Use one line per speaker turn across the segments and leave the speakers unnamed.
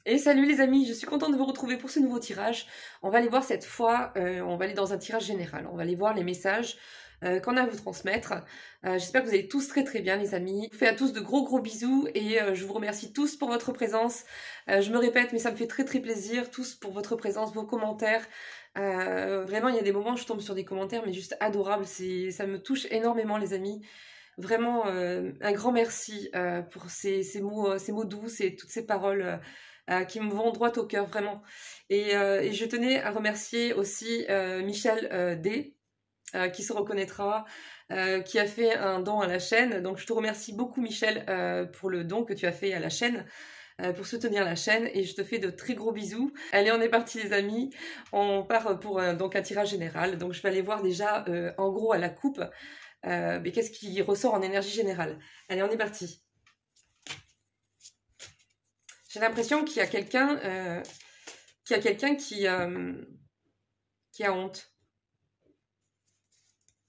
Et salut les amis, je suis contente de vous retrouver pour ce nouveau tirage. On va aller voir cette fois, on va aller dans un tirage général. On va aller voir les messages qu'on a à vous transmettre. J'espère que vous allez tous très très bien les amis. Je vous fais à tous de gros bisous et je vous remercie tous pour votre présence. Je me répète mais ça me fait très très plaisir, tous pour votre présence, vos commentaires. Vraiment il y a des moments où je tombe sur des commentaires mais juste adorables, ça me touche énormément les amis. Vraiment un grand merci pour ces mots doux et toutes ces paroles qui me vont droit au cœur, vraiment. Et je tenais à remercier aussi Michel D, qui se reconnaîtra, qui a fait un don à la chaîne. Donc je te remercie beaucoup Michel pour le don que tu as fait à la chaîne, pour soutenir la chaîne, et je te fais de très gros bisous. Allez, on est parti les amis, on part pour donc un tirage général. Donc je vais aller voir déjà en gros à la coupe, mais qu'est-ce qui ressort en énergie générale. Allez, on est parti. J'ai l'impression qu'il y a quelqu'un qui a honte.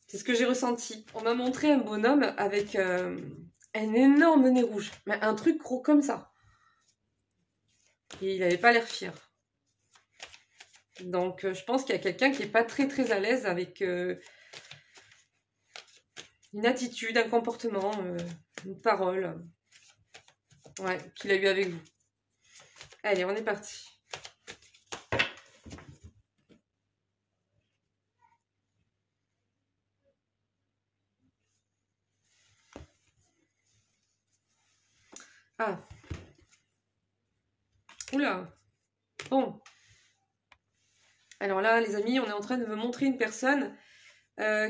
C'est ce que j'ai ressenti. On m'a montré un bonhomme avec un énorme nez rouge. Mais un truc gros comme ça. Et il n'avait pas l'air fier. Donc je pense qu'il y a quelqu'un qui n'est pas très à l'aise avec une attitude, un comportement, une parole. Ouais, qu'il a eu avec vous. Allez, on est parti. Ah. Oula. Bon. Alors là, les amis, on est en train de me montrer une personne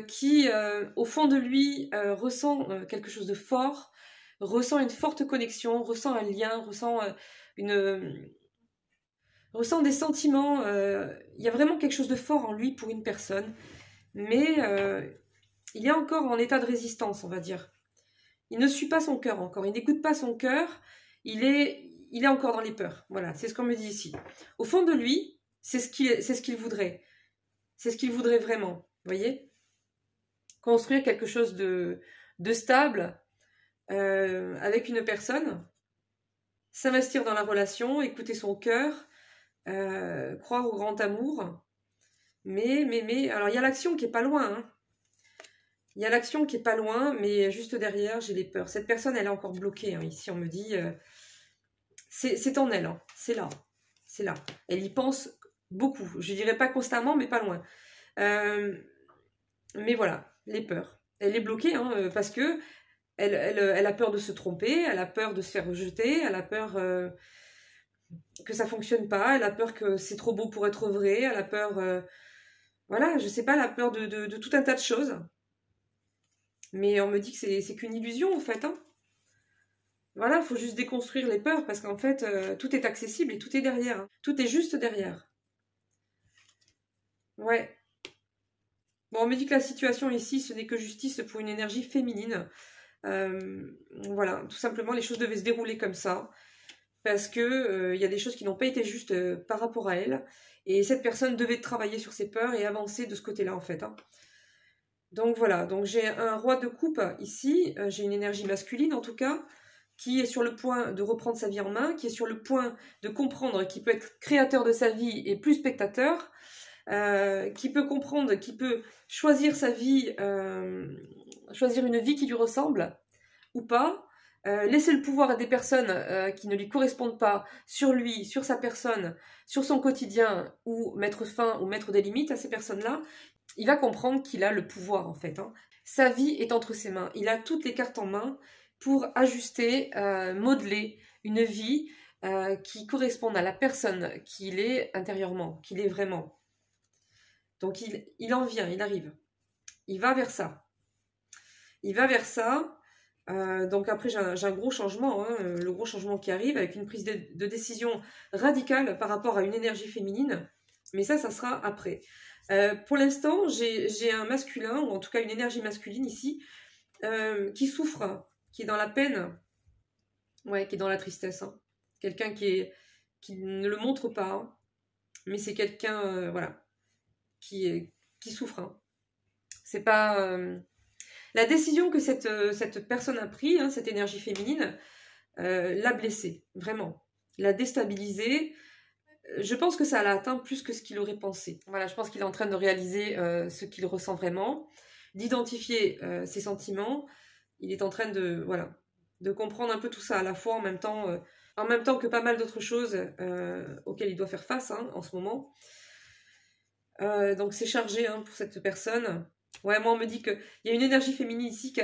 qui, au fond de lui, ressent quelque chose de fort, ressent une forte connexion, ressent un lien, ressent des sentiments. Il y a vraiment quelque chose de fort en lui pour une personne, mais il est encore en état de résistance, on va dire. Il ne suit pas son cœur encore, il n'écoute pas son cœur, il est encore dans les peurs. Voilà, c'est ce qu'on me dit ici. Au fond de lui, c'est ce qu'il voudrait. C'est ce qu'il voudrait vraiment, vous voyez ? Construire quelque chose de stable avec une personne, s'investir dans la relation, écouter son cœur, croire au grand amour. Mais, alors il y a l'action qui est pas loin, hein. Il y a l'action qui est pas loin, mais juste derrière, j'ai les peurs. Cette personne, elle est encore bloquée, hein. Ici, on me dit, c'est en elle, hein. C'est là, c'est là. Elle y pense beaucoup. Je dirais pas constamment, mais pas loin. Mais voilà, les peurs. Elle est bloquée, hein, parce que elle a peur de se tromper, elle a peur de se faire rejeter, elle a peur que ça fonctionne pas, elle a peur que c'est trop beau pour être vrai, elle a peur, voilà, je sais pas, elle a peur de tout un tas de choses. Mais on me dit que c'est qu'une illusion, en fait, hein. Voilà, il faut juste déconstruire les peurs, parce qu'en fait, tout est accessible et tout est derrière, hein. Tout est juste derrière. Ouais. Bon, on me dit que la situation ici, ce n'est que justice pour une énergie féminine. Voilà, tout simplement, les choses devaient se dérouler comme ça, parce que y a des choses qui n'ont pas été justes par rapport à elle, et cette personne devait travailler sur ses peurs et avancer de ce côté-là, en fait, hein. Donc voilà, donc j'ai un roi de coupe ici, j'ai une énergie masculine en tout cas, qui est sur le point de reprendre sa vie en main, qui est sur le point de comprendre qu'il peut être créateur de sa vie et plus spectateur, qui peut comprendre, qui peut choisir sa vie, choisir une vie qui lui ressemble ou pas, laisser le pouvoir à des personnes qui ne lui correspondent pas sur lui, sur sa personne, sur son quotidien, ou mettre fin ou mettre des limites à ces personnes-là. Il va comprendre qu'il a le pouvoir en fait, hein. Sa vie est entre ses mains, il a toutes les cartes en main pour ajuster, modeler une vie qui corresponde à la personne qu'il est intérieurement, qu'il est vraiment. Donc il en vient, il arrive. Il va vers ça. Il va vers ça. Donc après j'ai un gros changement, hein, le gros changement qui arrive avec une prise de décision radicale par rapport à une énergie féminine. Mais ça sera après. Pour l'instant, j'ai un masculin, ou en tout cas une énergie masculine ici, qui souffre, qui est dans la peine, ouais, qui est dans la tristesse, hein. Quelqu'un qui ne le montre pas, hein, mais c'est quelqu'un, voilà, qui souffre, hein. C'est pas la décision que cette personne a prise, hein, cette énergie féminine, l'a blessée, vraiment. l'a déstabilisé. Je pense que ça l'a atteint plus que ce qu'il aurait pensé. Voilà, je pense qu'il est en train de réaliser ce qu'il ressent vraiment, d'identifier ses sentiments. Il est en train de, voilà, de comprendre un peu tout ça à la fois en même temps que pas mal d'autres choses auxquelles il doit faire face hein, en ce moment. Donc c'est chargé hein, pour cette personne. Ouais, moi on me dit qu'il y a une énergie féminine ici qui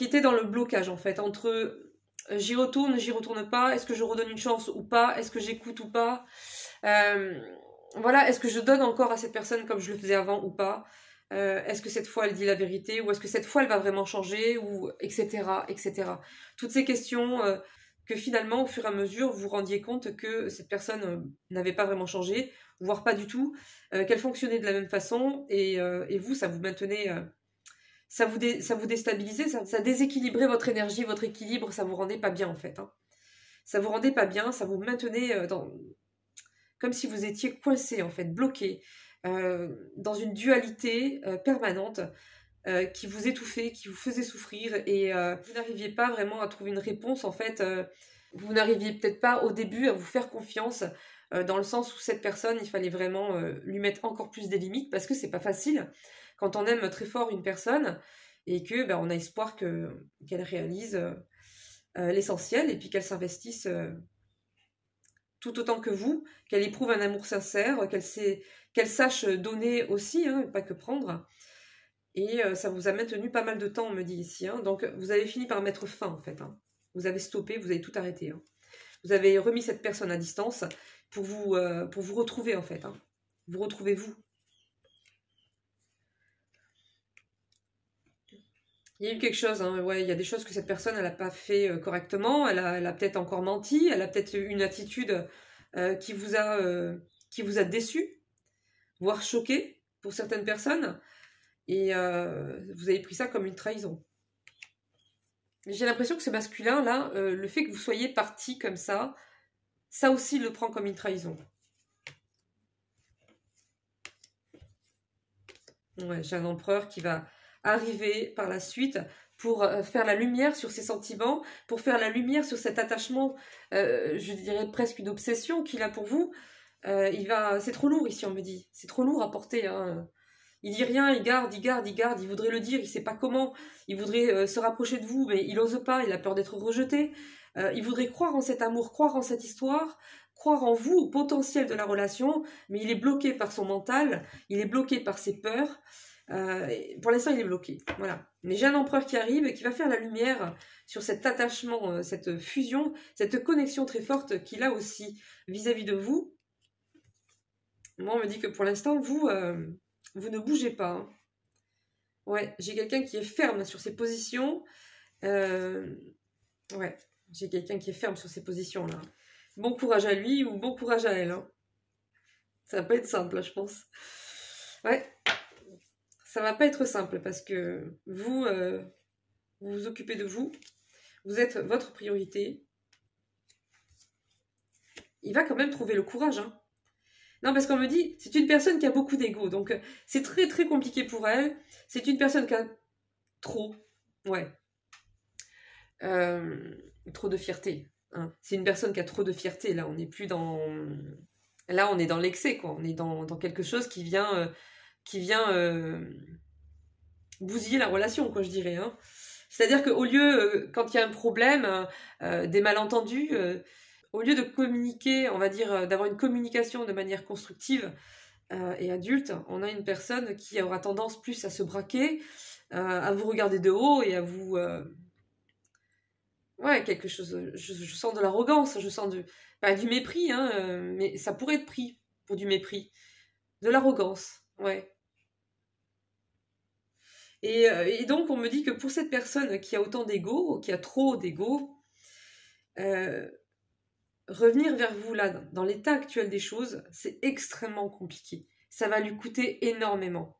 était dans le blocage en fait, entre j'y retourne pas, est-ce que je redonne une chance ou pas, est-ce que j'écoute ou pas, voilà, est-ce que je donne encore à cette personne comme je le faisais avant ou pas, est-ce que cette fois elle dit la vérité, ou est-ce que cette fois elle va vraiment changer, ou etc. etc. Toutes ces questions que finalement au fur et à mesure vous vous rendiez compte que cette personne n'avait pas vraiment changé, voire pas du tout, qu'elle fonctionnait de la même façon, et vous, ça vous maintenait... ça vous déstabilisait, ça déséquilibrait votre énergie, votre équilibre, ça vous rendait pas bien en fait. Hein. Ça vous rendait pas bien, ça vous maintenait comme si vous étiez coincé en fait, bloqué, dans une dualité permanente qui vous étouffait, qui vous faisait souffrir et vous n'arriviez pas vraiment à trouver une réponse en fait. Vous n'arriviez peut-être pas au début à vous faire confiance dans le sens où cette personne, il fallait vraiment lui mettre encore plus des limites parce que c'est pas facile. Quand on aime très fort une personne et que ben, on a espoir qu'elle réalise l'essentiel et puis qu'elle s'investisse tout autant que vous, qu'elle éprouve un amour sincère, qu'elle sache donner aussi, hein, pas que prendre. Et ça vous a maintenu pas mal de temps, on me dit ici. Hein. Donc vous avez fini par mettre fin en fait. Hein. Vous avez stoppé, vous avez tout arrêté. Hein. Vous avez remis cette personne à distance pour vous retrouver en fait. Hein. Vous retrouvez vous. Il y a eu quelque chose, hein, ouais, il y a des choses que cette personne elle n'a pas fait correctement, elle a peut-être encore menti, elle a peut-être eu une attitude qui vous a déçu, voire choqué pour certaines personnes, et vous avez pris ça comme une trahison. J'ai l'impression que ce masculin-là, le fait que vous soyez parti comme ça aussi il le prend comme une trahison. Ouais, j'ai un empereur qui va arriver par la suite pour faire la lumière sur ses sentiments, pour faire la lumière sur cet attachement, je dirais presque une obsession qu'il a pour vous. C'est trop lourd ici, on me dit. C'est trop lourd à porter. Hein. Il dit rien, il garde. Il voudrait le dire, il sait pas comment. Il voudrait se rapprocher de vous, mais il ose pas. Il a peur d'être rejeté. Il voudrait croire en cet amour, croire en cette histoire, croire en vous, au potentiel de la relation, mais il est bloqué par son mental, il est bloqué par ses peurs. Pour l'instant, il est bloqué. Voilà. Mais j'ai un empereur qui arrive et qui va faire la lumière sur cet attachement, cette fusion, cette connexion très forte qu'il a aussi vis-à-vis de vous. Moi, on me dit que pour l'instant, vous ne bougez pas. Hein. Ouais, j'ai quelqu'un qui est ferme sur ses positions. Ouais, j'ai quelqu'un qui est ferme sur ses positions, là. Bon courage à lui ou bon courage à elle. Hein. Ça va pas être simple, là, je pense. Ouais. Ça va pas être simple parce que vous vous occupez de vous. Vous êtes votre priorité. Il va quand même trouver le courage. Hein. Non, parce qu'on me dit, c'est une personne qui a beaucoup d'ego. Donc, c'est très, très compliqué pour elle. C'est une personne qui a trop. Ouais. Trop de fierté. Hein. C'est une personne qui a trop de fierté. Là, on n'est plus dans... Là, on est dans l'excès, quoi. On est dans quelque chose qui vient bousiller la relation, quoi, je dirais. Hein. C'est-à-dire qu'au lieu, quand il y a un problème, des malentendus, au lieu de communiquer, on va dire, d'avoir une communication de manière constructive et adulte, on a une personne qui aura tendance plus à se braquer, à vous regarder de haut et à vous... Ouais, quelque chose... Je sens de l'arrogance, je sens du mépris, hein, mais ça pourrait être pris pour du mépris. De l'arrogance, ouais. Et donc, on me dit que pour cette personne qui a autant d'ego, qui a trop d'ego, revenir vers vous, là, dans l'état actuel des choses, c'est extrêmement compliqué. Ça va lui coûter énormément.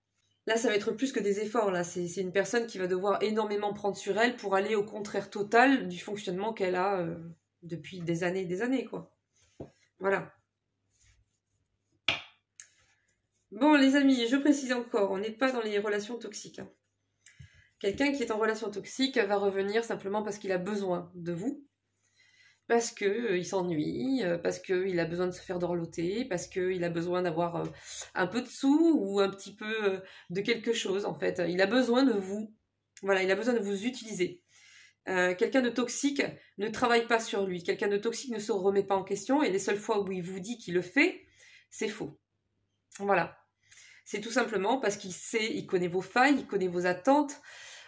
Là, ça va être plus que des efforts. Là, c'est une personne qui va devoir énormément prendre sur elle pour aller au contraire total du fonctionnement qu'elle a depuis des années, quoi. Voilà. Bon, les amis, je précise encore, on n'est pas dans les relations toxiques. Hein. Quelqu'un qui est en relation toxique va revenir simplement parce qu'il a besoin de vous. parce que il s'ennuie, parce qu'il a besoin de se faire dorloter, parce qu'il a besoin d'avoir un peu de sous ou un petit peu de quelque chose en fait. Il a besoin de vous. Voilà, il a besoin de vous utiliser. Quelqu'un de toxique ne travaille pas sur lui. Quelqu'un de toxique ne se remet pas en question et les seules fois où il vous dit qu'il le fait, c'est faux. Voilà. C'est tout simplement parce qu'il sait, il connaît vos failles, il connaît vos attentes,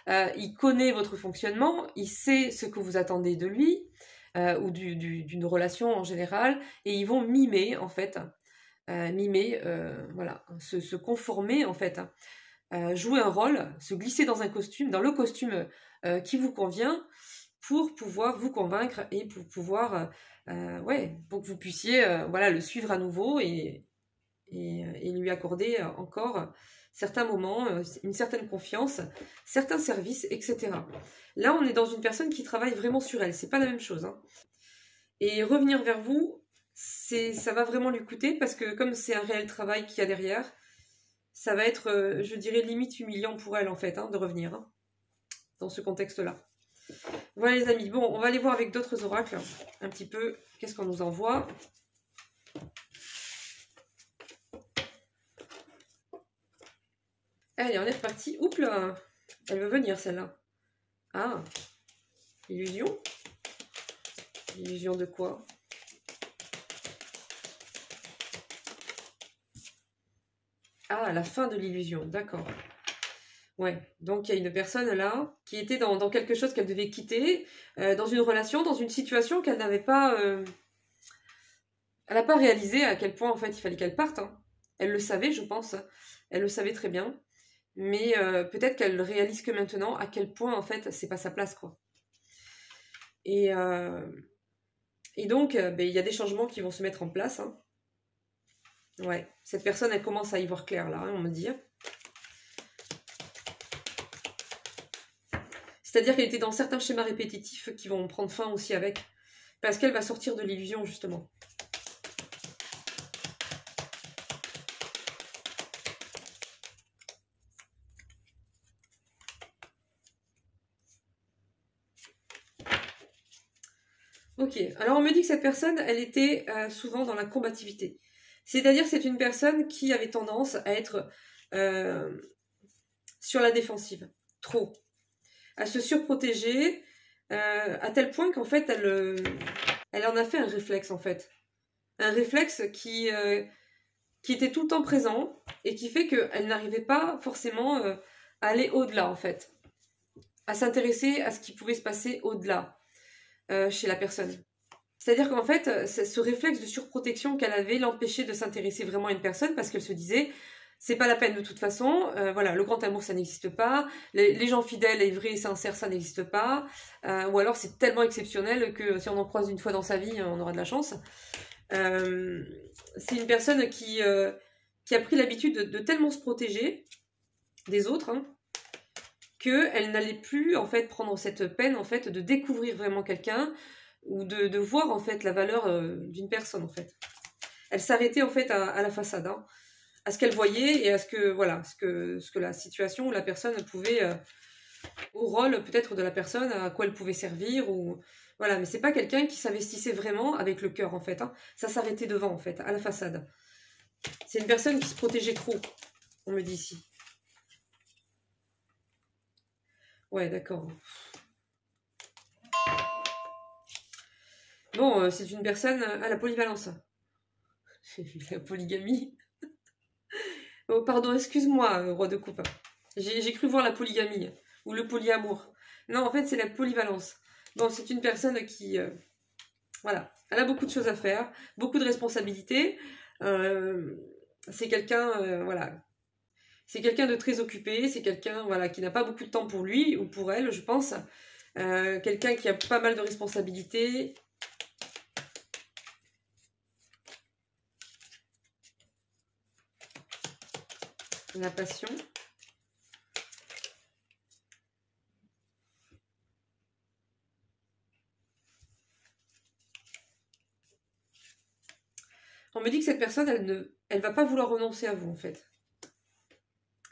il connaît votre fonctionnement, il sait ce que vous attendez de lui ou d'une relation en général et ils vont mimer en fait, voilà, se conformer en fait, jouer un rôle, se glisser dans un costume, dans le costume qui vous convient pour pouvoir vous convaincre et pour pouvoir, ouais, pour que vous puissiez voilà, le suivre à nouveau et lui accorder encore certains moments, une certaine confiance, certains services, etc. Là, on est dans une personne qui travaille vraiment sur elle, c'est pas la même chose. Hein. Et revenir vers vous, ça va vraiment lui coûter parce que comme c'est un réel travail qu'il y a derrière, ça va être, je dirais, limite humiliant pour elle en fait, hein, de revenir hein, dans ce contexte-là. Voilà les amis, bon, on va aller voir avec d'autres oracles, un petit peu, qu'est-ce qu'on nous envoie. Allez, on est reparti. Oups là, elle veut venir celle-là. Ah, illusion. Illusion de quoi? Ah, la fin de l'illusion, d'accord. Ouais, donc il y a une personne là qui était dans quelque chose qu'elle devait quitter, dans une relation, dans une situation qu'elle n'avait pas... Elle n'a pas réalisé à quel point en fait il fallait qu'elle parte. Hein. Elle le savait, je pense. Elle le savait très bien. Mais peut-être qu'elle réalise que maintenant à quel point en fait c'est pas sa place quoi. Et donc ben, il y a des changements qui vont se mettre en place. Hein. Ouais, cette personne elle commence à y voir clair là, hein, on me dit. C'est-à-dire qu'elle était dans certains schémas répétitifs qui vont prendre fin aussi avec. Parce qu'elle va sortir de l'illusion justement. Ok, alors on me dit que cette personne, elle était souvent dans la combativité. C'est-à-dire que c'est une personne qui avait tendance à être sur la défensive, trop, à se surprotéger, à tel point qu'en fait, elle en a fait un réflexe en fait. Un réflexe qui était tout le temps présent et qui fait qu'elle n'arrivait pas forcément à aller au-delà en fait, à s'intéresser à ce qui pouvait se passer au-delà. Chez la personne. C'est-à-dire qu'en fait, ce réflexe de surprotection qu'elle avait l'empêchait de s'intéresser vraiment à une personne parce qu'elle se disait c'est pas la peine de toute façon, voilà, le grand amour ça n'existe pas, les gens fidèles et vrais et sincères ça n'existe pas, ou alors c'est tellement exceptionnel que si on en croise une fois dans sa vie, on aura de la chance. C'est une personne qui a pris l'habitude de tellement se protéger des autres, hein, qu'elle n'allait plus en fait prendre cette peine en fait de découvrir vraiment quelqu'un ou de voir en fait la valeur d'une personne en fait. Elle s'arrêtait en fait à la façade, hein, à ce qu'elle voyait et à ce que voilà, ce que la situation ou la personne pouvait au rôle peut-être de la personne, à quoi elle pouvait servir ou voilà, mais c'est pas quelqu'un qui s'investissait vraiment avec le cœur en fait, hein. Ça s'arrêtait devant en fait, à la façade. C'est une personne qui se protégeait trop, on me dit ici. Ouais, d'accord. Bon, c'est une personne à la polyvalence. La polygamie. Oh, pardon, excuse-moi, roi de coupe. J'ai cru voir la polygamie ou le polyamour. Non, en fait, c'est la polyvalence. Bon, c'est une personne qui, voilà, elle a beaucoup de choses à faire, beaucoup de responsabilités. C'est quelqu'un, voilà, c'est quelqu'un de très occupé, c'est quelqu'un, voilà, qui n'a pas beaucoup de temps pour lui ou pour elle, je pense. Quelqu'un qui a pas mal de responsabilités. La passion. On me dit que cette personne, elle va pas vouloir renoncer à vous, en fait.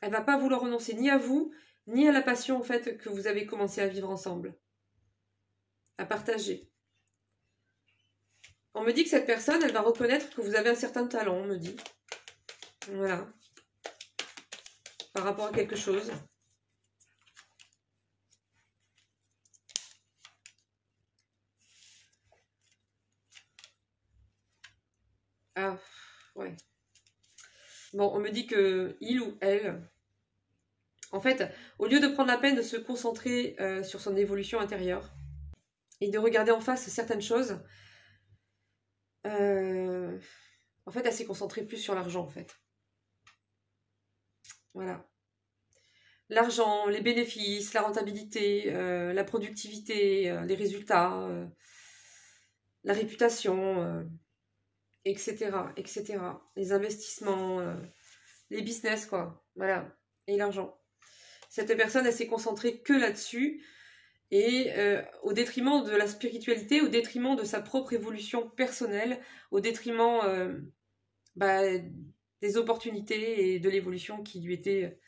Elle va pas vouloir renoncer ni à vous, ni à la passion, en fait, que vous avez commencé à vivre ensemble. À partager. On me dit que cette personne, elle va reconnaître que vous avez un certain talent, on me dit. Voilà. Par rapport à quelque chose. Ah, ouais. Bon, on me dit que il ou elle, en fait, au lieu de prendre la peine de se concentrer sur son évolution intérieure et de regarder en face certaines choses, en fait, elle s'est concentrée plus sur l'argent, en fait. Voilà. L'argent, les bénéfices, la rentabilité, la productivité, les résultats, la réputation, etc., etc. Les investissements, les business, quoi. Voilà. Et l'argent. Cette personne, elle s'est concentrée que là-dessus et au détriment de la spiritualité, au détriment de sa propre évolution personnelle, au détriment des opportunités et de l'évolution qui lui était...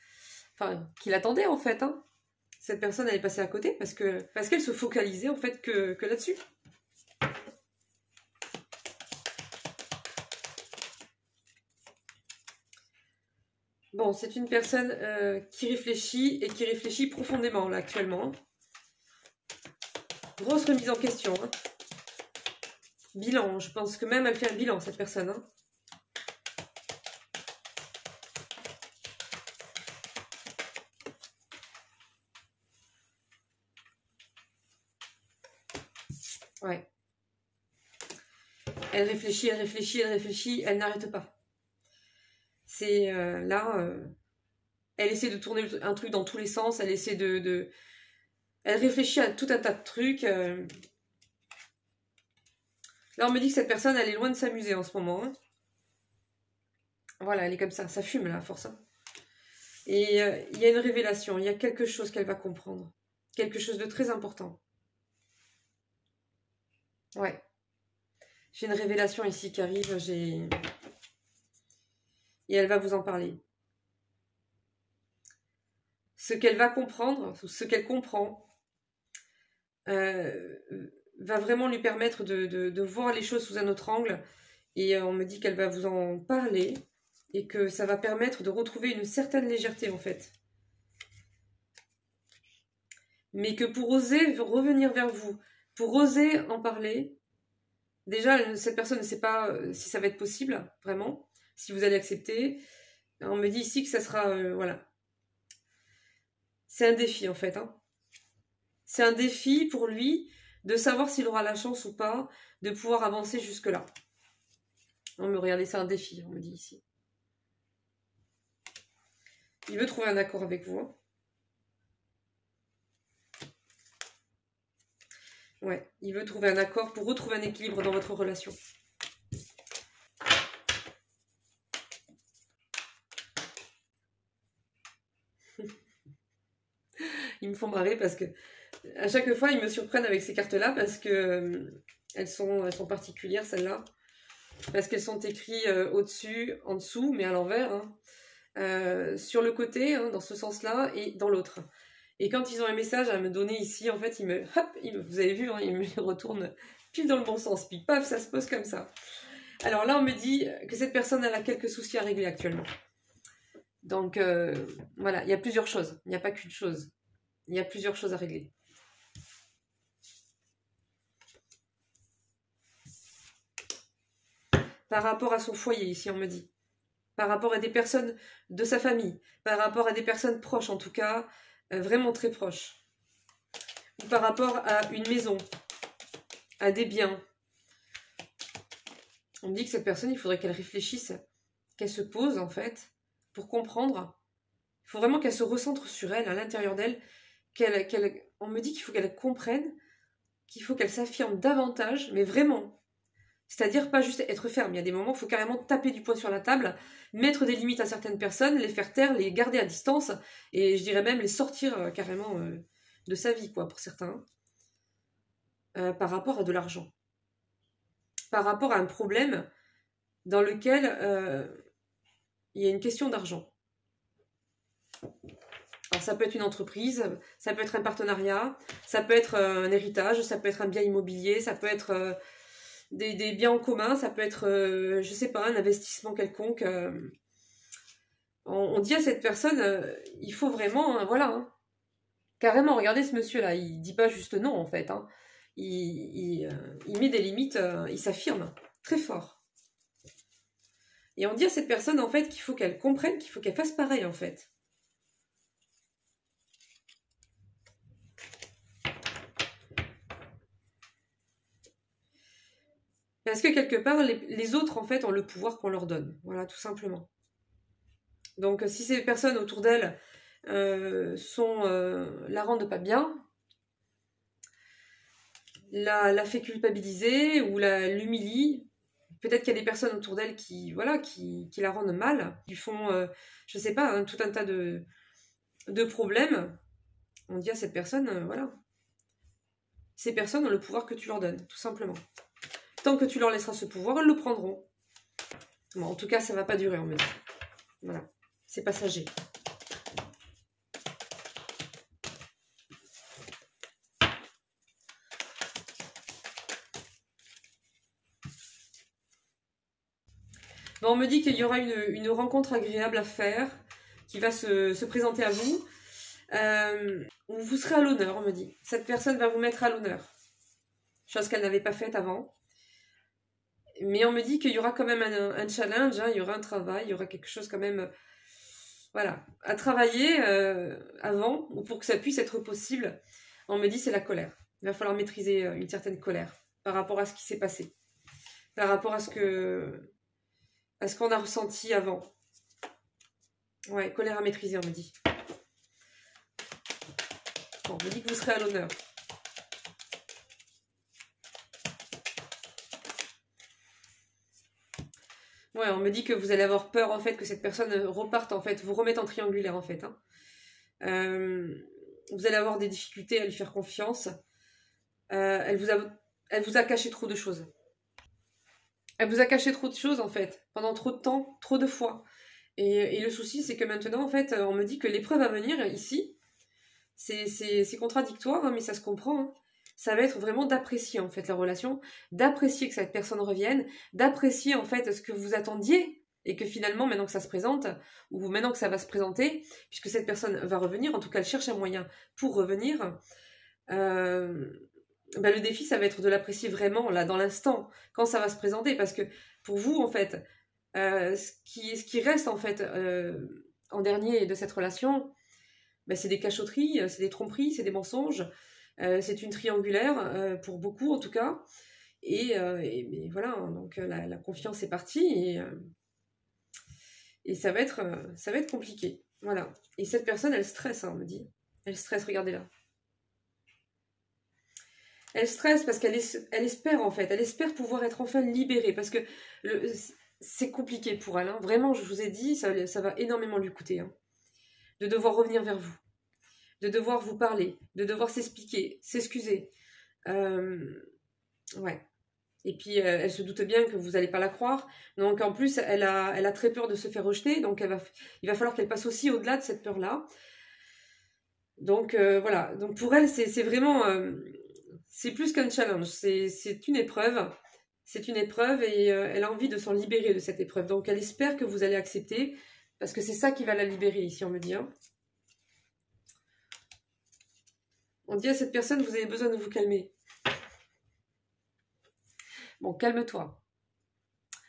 Enfin, qui l'attendait en fait. Hein. Cette personne, elle est passée à côté parce qu'elle se focalisait en fait que là-dessus. Bon, c'est une personne qui réfléchit et qui réfléchit profondément là actuellement. Grosse remise en question. Hein. Bilan, je pense que même elle fait un bilan cette personne. Hein. Ouais. Elle réfléchit, elle réfléchit, elle réfléchit, elle n'arrête pas. C'est là, elle essaie de tourner un truc dans tous les sens, elle essaie elle réfléchit à tout un tas de trucs. Là, on me dit que cette personne, elle est loin de s'amuser en ce moment. Hein. Voilà, elle est comme ça fume là, à force. Hein. Et il y a une révélation, il y a quelque chose qu'elle va comprendre. Quelque chose de très important. Ouais. J'ai une révélation ici qui arrive, et elle va vous en parler. Ce qu'elle va comprendre, ce qu'elle comprend, va vraiment lui permettre de voir les choses sous un autre angle. Et on me dit qu'elle va vous en parler et que ça va permettre de retrouver une certaine légèreté en fait. Mais que pour oser revenir vers vous, pour oser en parler, déjà cette personne ne sait pas si ça va être possible, vraiment, si vous allez accepter. On me dit ici que ça sera, voilà. C'est un défi en fait. Hein. C'est un défi pour lui de savoir s'il aura la chance ou pas de pouvoir avancer jusque-là. Non mais regardez, c'est un défi, on me dit ici. Il veut trouver un accord avec vous. Hein. Ouais, il veut trouver un accord pour retrouver un équilibre dans votre relation. Ils me font marrer parce que à chaque fois, ils me surprennent avec ces cartes-là parce que elles sont particulières, celles-là. Parce qu'elles sont écrites au-dessus, en dessous, mais à l'envers. Hein. Sur le côté, hein, dans ce sens-là, et dans l'autre. Et quand ils ont un message à me donner ici, en fait, vous avez vu, hein, ils me le retournent pile dans le bon sens. Puis paf, ça se pose comme ça. Alors là, on me dit que cette personne, elle a quelques soucis à régler actuellement. Donc, voilà, il y a plusieurs choses. Il n'y a pas qu'une chose. Il y a plusieurs choses à régler. Par rapport à son foyer, ici, on me dit. Par rapport à des personnes de sa famille. Par rapport à des personnes proches, en tout cas, vraiment très proches. Ou par rapport à une maison, à des biens. On me dit que cette personne, il faudrait qu'elle réfléchisse, qu'elle se pose, en fait, pour comprendre. Il faut vraiment qu'elle se recentre sur elle, à l'intérieur d'elle. On me dit qu'il faut qu'elle comprenne, qu'il faut qu'elle s'affirme davantage, mais vraiment. C'est-à-dire pas juste être ferme. Il y a des moments où il faut carrément taper du poing sur la table, mettre des limites à certaines personnes, les faire taire, les garder à distance, et je dirais même les sortir carrément de sa vie, quoi, pour certains. Par rapport à de l'argent. Par rapport à un problème dans lequel il y a une question d'argent. Alors ça peut être une entreprise, ça peut être un partenariat, ça peut être un héritage, ça peut être un bien immobilier, ça peut être des biens en commun, ça peut être, je sais pas, un investissement quelconque. On dit à cette personne, il faut vraiment, voilà, hein, carrément, regardez ce monsieur-là, il dit pas juste non en fait, hein. Il met des limites, il s'affirme très fort. Et on dit à cette personne en fait qu'il faut qu'elle comprenne, qu'il faut qu'elle fasse pareil en fait. Parce que quelque part, les autres en fait ont le pouvoir qu'on leur donne. Voilà, tout simplement. Donc si ces personnes autour d'elle la rendent pas bien, la fait culpabiliser ou l'humilie. Peut-être qu'il y a des personnes autour d'elle qui, voilà, qui la rendent mal, qui font, je sais pas, hein, tout un tas de problèmes. On dit à cette personne, voilà, ces personnes ont le pouvoir que tu leur donnes, tout simplement. Tant que tu leur laisseras ce pouvoir, elles le prendront. Bon, en tout cas, ça va pas durer, on me dit. Voilà, c'est passager. Bon, on me dit qu'il y aura une rencontre agréable à faire, qui va se présenter à vous. Vous serez à l'honneur, on me dit. Cette personne va vous mettre à l'honneur. Chose qu'elle n'avait pas faite avant. Mais on me dit qu'il y aura quand même un challenge, hein, il y aura un travail, il y aura quelque chose quand même, voilà, à travailler avant, ou pour que ça puisse être possible. On me dit c'est la colère. Il va falloir maîtriser une certaine colère par rapport à ce qui s'est passé, par rapport à ce qu'on a ressenti avant. Ouais, colère à maîtriser, on me dit. Bon, on me dit que vous serez à l'honneur. Ouais, on me dit que vous allez avoir peur, en fait, que cette personne reparte, en fait, vous remette en triangulaire, en fait. Hein. Vous allez avoir des difficultés à lui faire confiance. Elle vous a caché trop de choses. Elle vous a caché trop de choses, en fait, pendant trop de temps, trop de fois. Et le souci, c'est que maintenant, en fait, on me dit que l'épreuve à venir, ici, c'est contradictoire, hein, mais ça se comprend. Hein. Ça va être vraiment d'apprécier, en fait, la relation, d'apprécier que cette personne revienne, d'apprécier, en fait, ce que vous attendiez, et que finalement, maintenant que ça se présente, ou maintenant que ça va se présenter, puisque cette personne va revenir, en tout cas, elle cherche un moyen pour revenir, le défi, ça va être de l'apprécier vraiment, là, dans l'instant, quand ça va se présenter, parce que, pour vous, en fait, ce qui reste, en fait, en dernier de cette relation, c'est des cachotteries, c'est des tromperies, c'est des mensonges, c'est une triangulaire, pour beaucoup, en tout cas, mais voilà, donc la confiance est partie, et ça va être compliqué, voilà. Et cette personne, elle stresse, hein, on me dit. Elle stresse, regardez là. Elle stresse parce qu'elle espère, en fait, elle espère pouvoir être enfin libérée, parce que c'est compliqué pour elle, hein. Vraiment, je vous ai dit, ça va énormément lui coûter, hein, de devoir revenir vers vous, de devoir vous parler, de devoir s'expliquer, s'excuser. Ouais. Et puis, elle se doute bien que vous n'allez pas la croire. Donc, en plus, elle a très peur de se faire rejeter. Donc, il va falloir qu'elle passe aussi au-delà de cette peur-là. Donc, voilà. Donc, pour elle, c'est vraiment... c'est plus qu'un challenge. C'est une épreuve. C'est une épreuve et elle a envie de s'en libérer de cette épreuve. Donc, elle espère que vous allez accepter. Parce que c'est ça qui va la libérer ici, on me dit. Hein. On dit à cette personne, vous avez besoin de vous calmer. Bon, calme-toi.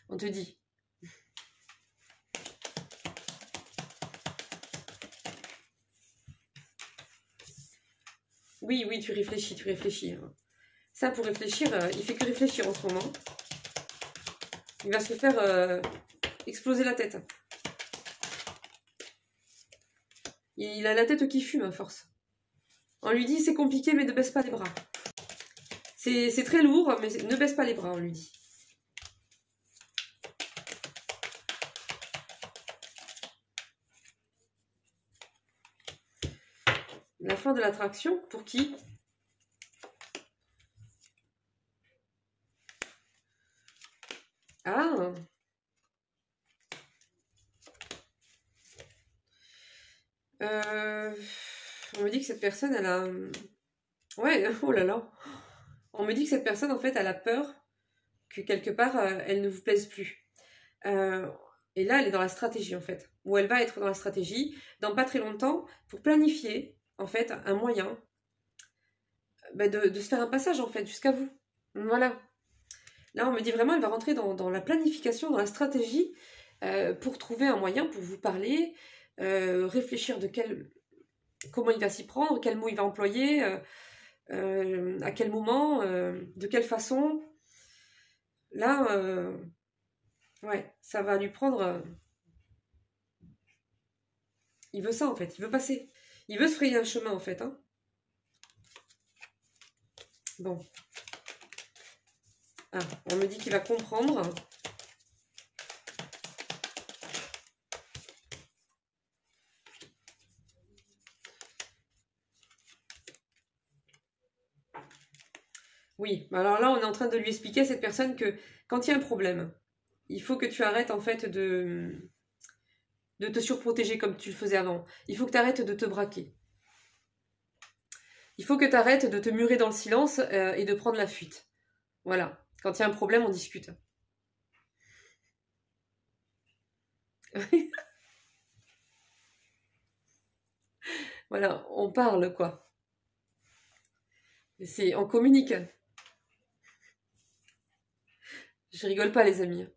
On te dit. Oui, oui, tu réfléchis, tu réfléchis. Ça, pour réfléchir, il fait que réfléchir en ce moment. Il va se faire exploser la tête. Il a la tête qui fume à force. On lui dit, c'est compliqué, mais ne baisse pas les bras. C'est très lourd, mais ne baisse pas les bras, on lui dit. La fin de l'attraction, pour qui? Ah! On me dit que cette personne, elle a... Ouais, oh là là. On me dit que cette personne, en fait, elle a peur que quelque part, elle ne vous plaise plus. Et là, elle est dans la stratégie, en fait. Ou elle va être dans la stratégie, dans pas très longtemps, pour planifier, en fait, un moyen de se faire un passage, en fait, jusqu'à vous. Voilà. Là, on me dit vraiment, elle va rentrer dans la planification, dans la stratégie, pour trouver un moyen pour vous parler, réfléchir comment il va s'y prendre, quel mot il va employer, à quel moment, de quelle façon. Là, ouais, ça va lui prendre... il veut ça, en fait, il veut passer. Il veut se frayer un chemin, en fait. Hein. Bon. Ah, on me dit qu'il va comprendre. Oui, alors là, on est en train de lui expliquer à cette personne que quand il y a un problème, il faut que tu arrêtes, en fait, de te surprotéger comme tu le faisais avant. Il faut que tu arrêtes de te braquer. Il faut que tu arrêtes de te murer dans le silence et de prendre la fuite. Voilà. Quand il y a un problème, on discute. Voilà, on parle, quoi. On communique. Je rigole pas, les amis.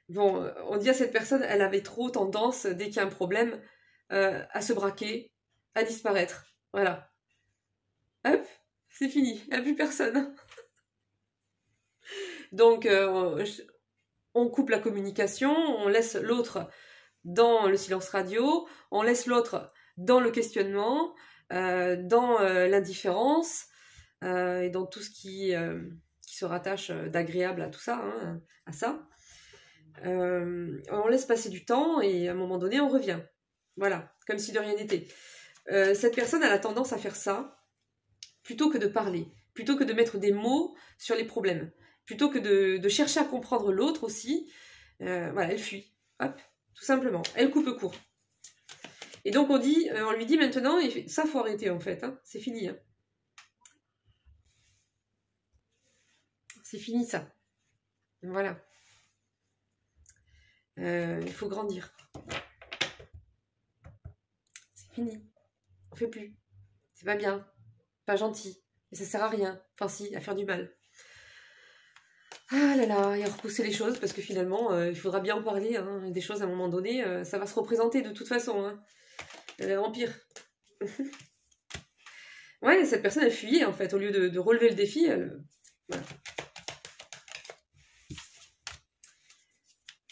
Bon, on dit à cette personne, elle avait trop tendance, dès qu'il y a un problème, à se braquer, à disparaître. Voilà. Hop, c'est fini, il n'y a plus personne. Donc, on coupe la communication, on laisse l'autre dans le silence radio, on laisse l'autre dans le questionnement, dans l'indifférence, et dans tout ce qui se rattache d'agréable à tout ça, hein, à ça. On laisse passer du temps et à un moment donné, on revient. Voilà, comme si de rien n'était. Cette personne, elle a tendance à faire ça plutôt que de parler, plutôt que de mettre des mots sur les problèmes, plutôt que de chercher à comprendre l'autre aussi. Voilà, elle fuit. Hop, tout simplement. Elle coupe court. Et donc on lui dit maintenant, ça faut arrêter en fait, hein, c'est fini. Hein. C'est fini ça. Voilà. Il faut grandir. C'est fini. On fait plus. C'est pas bien. Pas gentil. Et ça sert à rien. Enfin si, à faire du mal. Ah là là, et à repousser les choses, parce que finalement, il faudra bien en parler. Hein, des choses à un moment donné, ça va se représenter de toute façon. Hein. Empire. Ouais, cette personne, elle fuyait en fait. Au lieu de relever le défi, elle... Voilà.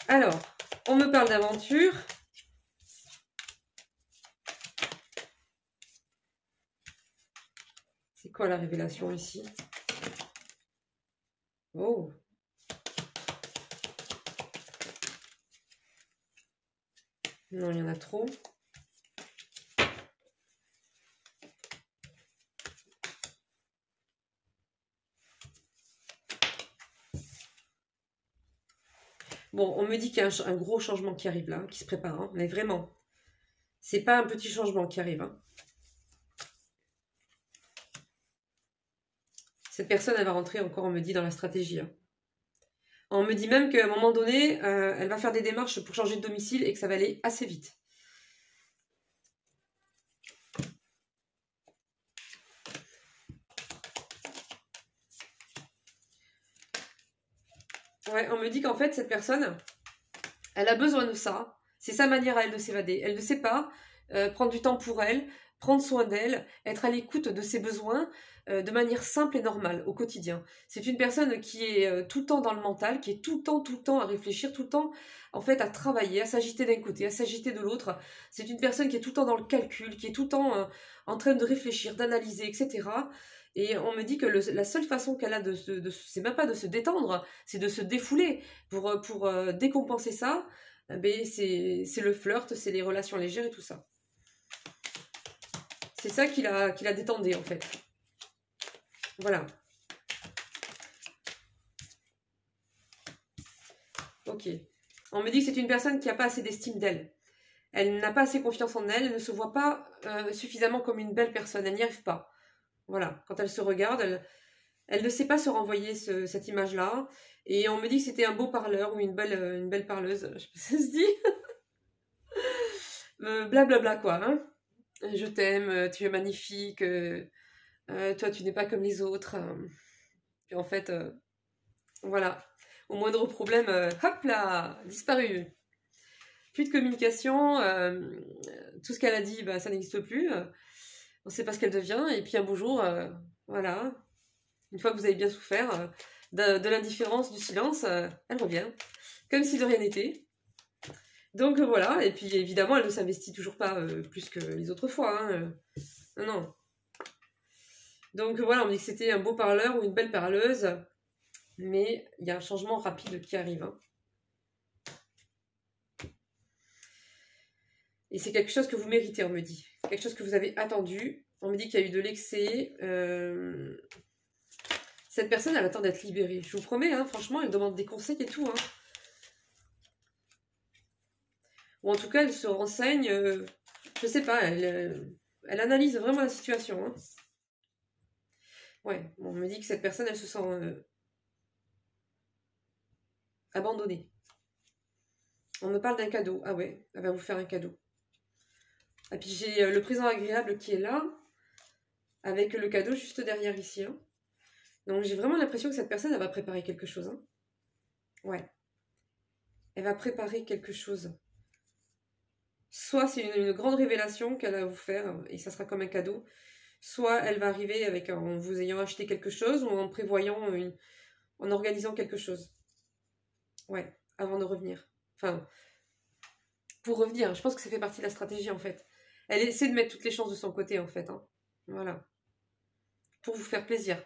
Alors, on me parle d'aventure. C'est quoi la révélation ici? Oh. Non, il y en a trop. Bon, on me dit qu'il y a un gros changement qui arrive là, qui se prépare, hein, mais vraiment, c'est pas un petit changement qui arrive. Hein. Cette personne, elle va rentrer encore, on me dit, dans la stratégie. Hein. On me dit même qu'à un moment donné, elle va faire des démarches pour changer de domicile et que ça va aller assez vite. Ouais, on me dit qu'en fait, cette personne, elle a besoin de ça. C'est sa manière à elle de s'évader. Elle ne sait pas prendre du temps pour elle, prendre soin d'elle, être à l'écoute de ses besoins de manière simple et normale au quotidien. C'est une personne qui est tout le temps dans le mental, qui est tout le temps à réfléchir, tout le temps en fait à travailler, à s'agiter d'un côté, à s'agiter de l'autre. C'est une personne qui est tout le temps dans le calcul, qui est tout le temps en train de réfléchir, d'analyser, etc. Et on me dit que la seule façon qu'elle a c'est même pas de se détendre, c'est de se défouler pour décompenser ça. Ben c'est le flirt, c'est les relations légères et tout ça. C'est ça qui la détendait en fait. Voilà. Ok. On me dit que c'est une personne qui n'a pas assez d'estime d'elle. Elle n'a pas assez confiance en elle, elle ne se voit pas suffisamment comme une belle personne, elle n'y arrive pas. Voilà. Quand elle se regarde, Elle ne sait pas se renvoyer cette image-là. Et on me dit que c'était un beau parleur ou une belle parleuse. Je sais pas si ça se dit. Blablabla quoi. Hein. Je t'aime, tu es magnifique. Toi, tu n'es pas comme les autres. Puis en fait, voilà. Au moindre problème, hop là, disparu. Plus de communication. Tout ce qu'elle a dit, bah, ça n'existe plus. On ne sait pas ce qu'elle devient. Et puis un beau jour, voilà. Une fois que vous avez bien souffert de l'indifférence, du silence, elle revient. Comme si de rien n'était. Donc voilà. Et puis évidemment, elle ne s'investit toujours pas plus que les autres fois. Hein. Non. Donc voilà, on me dit que c'était un beau parleur ou une belle parleuse. Mais il y a un changement rapide qui arrive. Hein. Et c'est quelque chose que vous méritez, on me dit. Quelque chose que vous avez attendu. On me dit qu'il y a eu de l'excès. Cette personne, elle attend d'être libérée. Je vous promets, hein, franchement, elle demande des conseils et tout. Hein. Ou en tout cas, elle se renseigne. Je sais pas, elle analyse vraiment la situation. Hein. Ouais, bon, on me dit que cette personne, elle se sent abandonnée. On me parle d'un cadeau. Ah ouais, elle va vous faire un cadeau. Et puis j'ai le présent agréable qui est là, avec le cadeau juste derrière ici. Hein. Donc j'ai vraiment l'impression que cette personne, elle va préparer quelque chose. Hein. Ouais. Elle va préparer quelque chose. Soit c'est une grande révélation qu'elle va vous faire, et ça sera comme un cadeau. Soit elle va arriver avec en vous ayant acheté quelque chose, ou en prévoyant, en organisant quelque chose. Ouais, avant de revenir. Enfin, pour revenir, je pense que ça fait partie de la stratégie en fait. Elle essaie de mettre toutes les chances de son côté en fait. Hein. Voilà. Pour vous faire plaisir.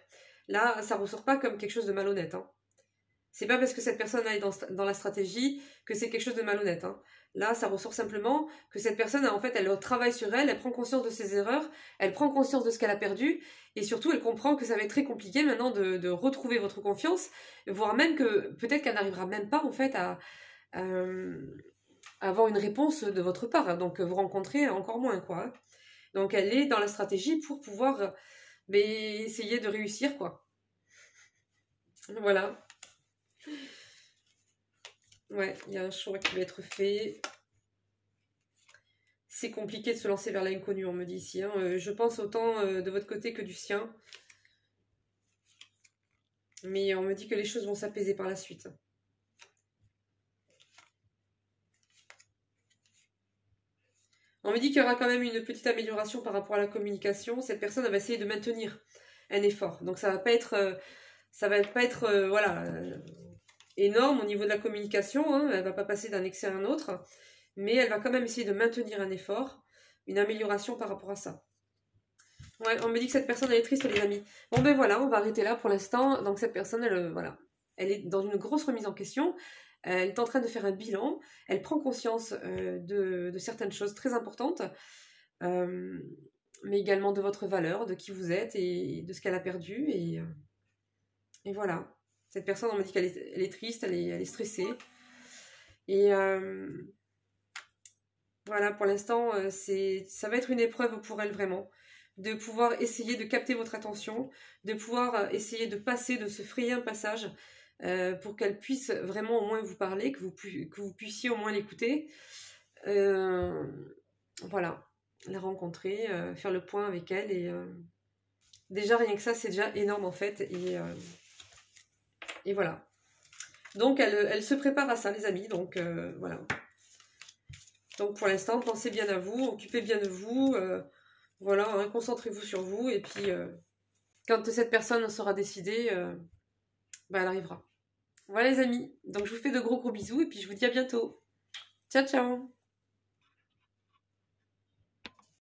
Là, ça ressort pas comme quelque chose de malhonnête. Hein. C'est pas parce que cette personne est dans la stratégie que c'est quelque chose de malhonnête. Hein. Là, ça ressort simplement que cette personne, en fait, elle travaille sur elle, elle prend conscience de ses erreurs, elle prend conscience de ce qu'elle a perdu, et surtout, elle comprend que ça va être très compliqué maintenant de retrouver votre confiance, voire même que peut-être qu'elle n'arrivera même pas, en fait, à avoir une réponse de votre part. Hein. Donc, vous rencontrez encore moins, quoi. Hein. Donc, elle est dans la stratégie pour pouvoir essayer de réussir, quoi. Voilà. Ouais, il y a un choix qui va être fait. C'est compliqué de se lancer vers l'inconnu, on me dit ici. Hein. Je pense autant de votre côté que du sien. Mais on me dit que les choses vont s'apaiser par la suite. On me dit qu'il y aura quand même une petite amélioration par rapport à la communication. Cette personne elle va essayer de maintenir un effort. Donc ça va pas être... voilà, énorme au niveau de la communication, hein. Elle va pas passer d'un excès à un autre, mais elle va quand même essayer de maintenir un effort, une amélioration par rapport à ça. Ouais, on me dit que cette personne elle est triste les amis. Bon ben voilà, on va arrêter là pour l'instant. Donc cette personne voilà, elle est dans une grosse remise en question, elle est en train de faire un bilan, elle prend conscience de certaines choses très importantes, mais également de votre valeur, de qui vous êtes et de ce qu'elle a perdu et voilà. Cette personne, on me dit qu'elle est triste, elle est stressée. Et voilà, pour l'instant, ça va être une épreuve pour elle vraiment. De pouvoir essayer de capter votre attention, de pouvoir essayer de passer, de se frayer un passage pour qu'elle puisse vraiment au moins vous parler, que vous puissiez au moins l'écouter. Voilà, la rencontrer, faire le point avec elle. Et déjà, rien que ça, c'est déjà énorme en fait. Et voilà. Donc, elle se prépare à ça, les amis. Donc, voilà. Donc, pour l'instant, pensez bien à vous, occupez bien de vous. Voilà, hein, concentrez-vous sur vous. Et puis, quand cette personne sera décidée, elle arrivera. Voilà, les amis. Donc, je vous fais de gros bisous. Et puis, je vous dis à bientôt. Ciao, ciao.